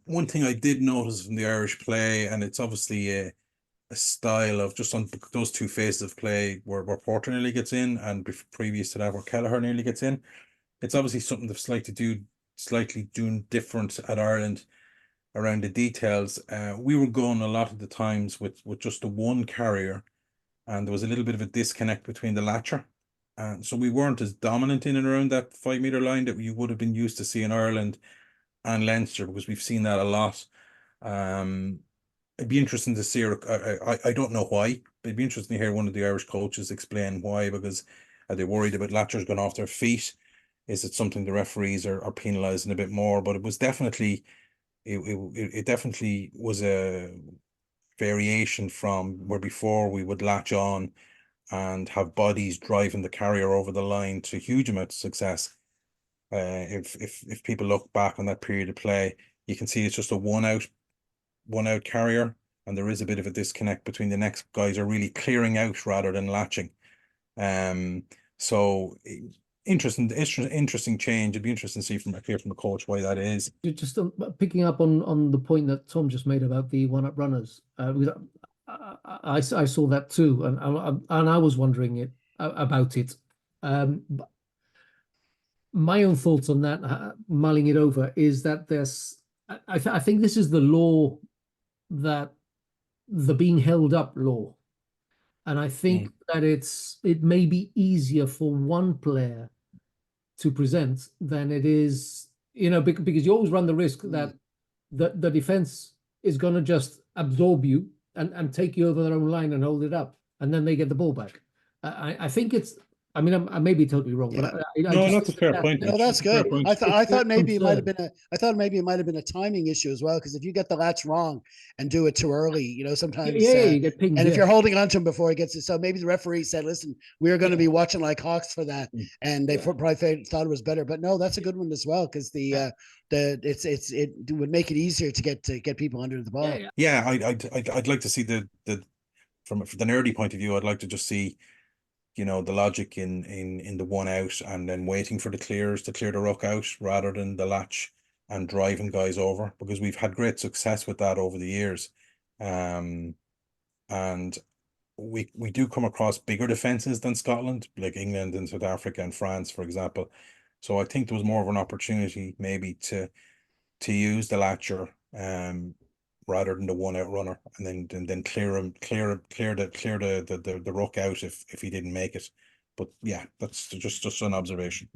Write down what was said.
One thing I did notice from the Irish play, and it's obviously a style of just on those two phases of play where Porter nearly gets in, and previous to that where Kelleher nearly gets in. It's obviously something they've slightly doing different at Ireland around the details. We were going a lot of the times with just the one carrier, and there was a little bit of a disconnect between the latcher. And so we weren't as dominant in and around that 5 meter line that you would have been used to see in Ireland and Leinster, because we've seen that a lot. It'd be interesting to see, I don't know why, but it'd be interesting to hear one of the Irish coaches explain why, because are they worried about latchers going off their feet? Is it something the referees are penalising a bit more? But it was definitely, it definitely was a variation from where before we would latch on and have bodies driving the carrier over the line to huge amounts of success. If people look back on that period of play, you can see it's just a one out carrier, and there is a bit of a disconnect between the next guys are really clearing out rather than latching. So interesting change. It'd be interesting to see from the coach why that is. Just picking up on the point that Tom just made about the one-up runners. I saw that too, and I was wondering about it. But my own thoughts on that, mulling it over, is that I think this is the law, that the being held up law, and I think that it may be easier for one player to present than it is, because you always run the risk that the defense is going to just absorb you and take you over their own line and hold it up, and then they get the ball back. I think I mean, I may be totally wrong, Yeah. but no, that's a fair point. No, that's good. I thought maybe it might have been a timing issue as well, because if you get the latch wrong and do it too early, sometimes you get pinged. And if you're holding on to him before he gets it, so maybe the referee said, "Listen, we're going to be watching like hawks for that," and they probably thought it was better. But no, that's a good one as well, because it would make it easier to get people under the ball. Yeah, I'd like to see from the nerdy point of view, I'd like to just see, the logic in the one out and then waiting for the clears to clear the ruck out rather than the latch and driving guys over, because we've had great success with that over the years. And we do come across bigger defenses than Scotland, like England and South Africa and France, for example. So I think there was more of an opportunity maybe to use the latcher rather than the one out runner, and then clear the ruck out if he didn't make it. But yeah, that's just an observation.